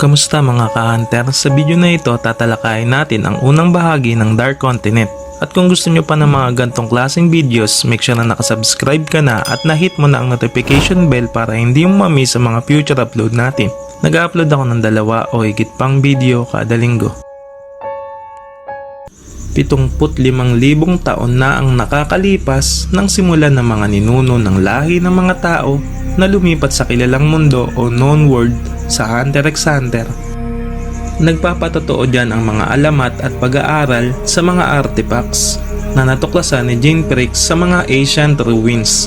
Kamusta mga ka-hunter? Sa video na ito tatalakayin natin ang unang bahagi ng Dark Continent. At kung gusto nyo pa ng mga gantong klaseng videos, make sure na nakasubscribe ka na at na-hit mo na ang notification bell para hindi mo ma-miss ang mga future upload natin. Nag-upload ako ng 2 o higit pang video kada linggo. 75,000 taon na ang nakakalipas nang simulan ng mga ninuno ng lahi ng mga tao na lumipat sa kilalang mundo o known world sa Hunter x Hunter. Nagpapatotoo dyan ang mga alamat at pag-aaral sa mga artifacts na natuklasan ni Jane Prix sa mga ancient ruins.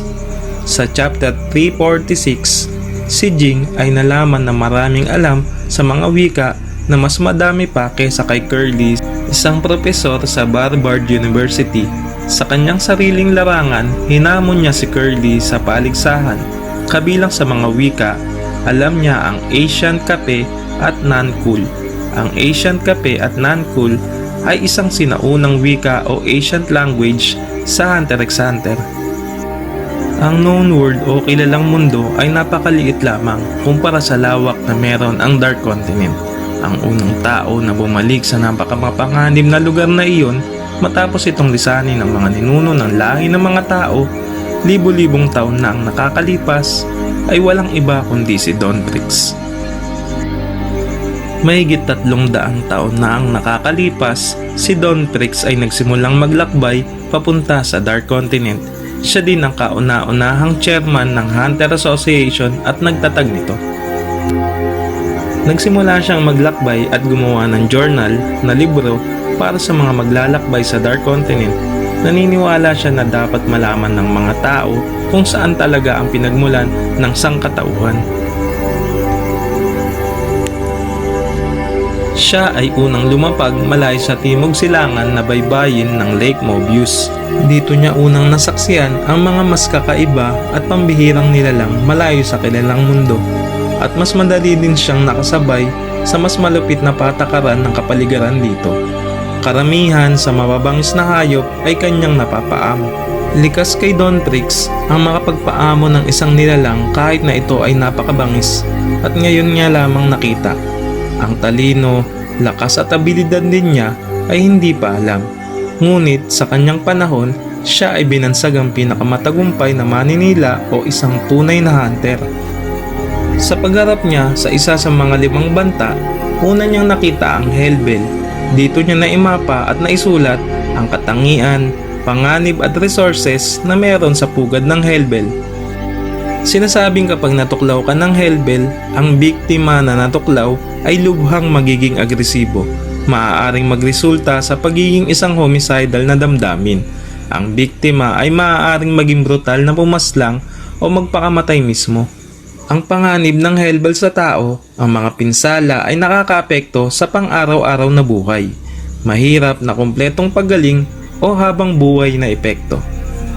Sa chapter 346, si Jing ay nalaman na maraming alam sa mga wika na mas madami pa kaysa kay Curly, isang propesor sa Barbard University. Sa kanyang sariling larangan, hinamon niya si Curly sa paligsahan. Kabilang sa mga wika, alam niya ang Ancient Cape at Nankul. Ang Ancient Cape at Nankul ay isang sinaunang wika o ancient language sa Hunter x Hunter. Ang known world o kilalang mundo ay napakaliit lamang kumpara sa lawak na meron ang Dark Continent. Ang unang tao na bumalik sa napakamapanganib na lugar na iyon matapos itong lisanin ng mga ninuno ng lahi ng mga tao, libo-libong taon na ang nakakalipas, ay walang iba kundi si Don Prix. Mahigit 300 taon na ang nakakalipas, si Don Prix ay nagsimulang maglakbay papunta sa Dark Continent. Siya din ang kauna-unahang chairman ng Hunter Association at nagtatag nito. Nagsimula siyang maglakbay at gumawa ng journal na libro para sa mga maglalakbay sa Dark Continent. Naniniwala siya na dapat malaman ng mga tao kung saan talaga ang pinagmulan ng sangkatauhan. Siya ay unang lumapag malayo sa timog silangan na baybayin ng Lake Mobius. Dito niya unang nasaksiyan ang mga mas kakaiba at pambihirang nilalang malayo sa kilalang mundo. At mas madali din siyang nakasabay sa mas malupit na patakaran ng kapaligiran dito. Karamihan sa mababangis na hayop ay kanyang napapaamo. Likas kay Don Prix ang makapagpaamo ng isang nilalang kahit na ito ay napakabangis at ngayon niya lamang nakita. Ang talino, lakas at abilidad din niya ay hindi pa alam. Ngunit sa kanyang panahon, siya ay binansag ang pinakamatagumpay na maninila o isang tunay na hunter. Sa pagharap niya sa isa sa mga 5 banta, una niyang nakita ang Hellbell. Dito niya naimapa at naisulat ang katangian, panganib at resources na meron sa pugad ng Hellbell. Sinasabing kapag natuklaw ka ng Hellbell, ang biktima na natuklaw ay lubhang magiging agresibo. Maaaring magresulta sa pagiging isang homicidal na damdamin. Ang biktima ay maaaring maging brutal na pumaslang o magpakamatay mismo. Ang panganib ng Hellbell sa tao, ang mga pinsala ay nakakaapekto sa pang-araw-araw na buhay. Mahirap na kumpletong paggaling o habang buhay na epekto.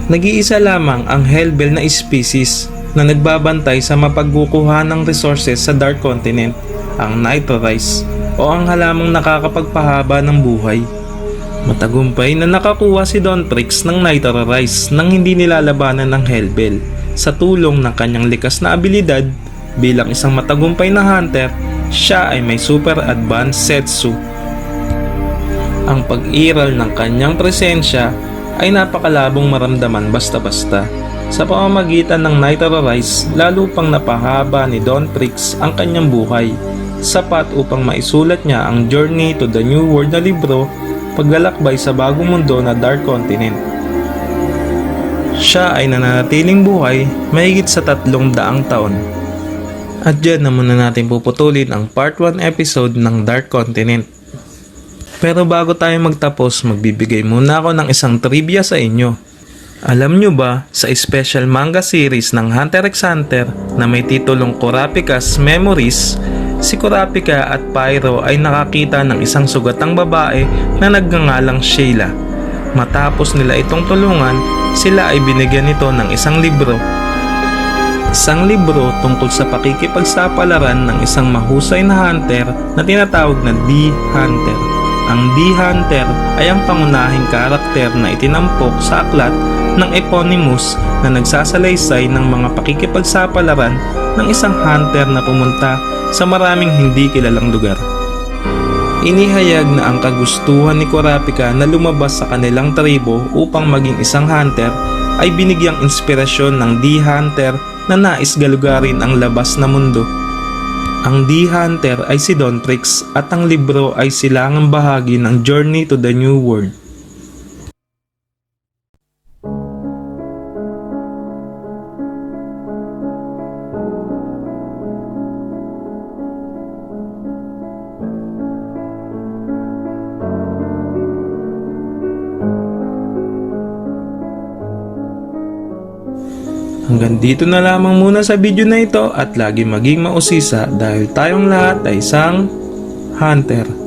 Nag-iisa lamang ang Hellbell na species na nagbabantay sa mapagkukuha ng resources sa Dark Continent, ang Nitrorice o ang halamang nakakapagpahaba ng buhay. Matagumpay na nakakuha si Don Prix ng Nitrorice nang hindi nilalabanan ng Hellbell. Sa tulong ng kanyang likas na abilidad bilang isang matagumpay na hunter, siya ay may super advanced setsu. Ang pag-iral ng kanyang presensya ay napakalabong maramdaman basta-basta. Sa pamamagitan ng Nitrorice, lalo pang napahaba ni Don Prix ang kanyang buhay, sapat upang maisulat niya ang Journey to the New World na libro, paglalakbay sa bagong mundo na Dark Continent. Siya ay nananatiling buhay mahigit sa 300 taon. At dyan na muna natin puputulin ang part 1 episode ng Dark Continent. Pero bago tayo magtapos, magbibigay muna ako ng isang trivia sa inyo. Alam nyo ba sa special manga series ng Hunter x Hunter na may titulong Kurapika's Memories, si Kurapika at Pyro ay nakakita ng isang sugatang babae na nagngangalang Sheila. Matapos nila itong tulungan, sila ay binigyan nito ng isang libro. Isang libro tungkol sa pakikipagsapalaran ng isang mahusay na hunter na tinatawag na D-Hunter. Ang D-Hunter ay ang pangunahing karakter na itinampok sa aklat ng Eponymous na nagsasalaysay ng mga pakikipagsapalaran ng isang hunter na pumunta sa maraming hindi kilalang lugar. Inihayag na ang kagustuhan ni Kurapika na lumabas sa kanilang tribo upang maging isang hunter ay binigyang inspirasyon ng D-Hunter na nais galugarin ang labas na mundo. Ang D-Hunter ay si Dontrix at ang libro ay silangang bahagi ng Journey to the New World. Hanggang dito na lamang muna sa video na ito at lagi maging mausisa dahil tayong lahat ay isang hunter.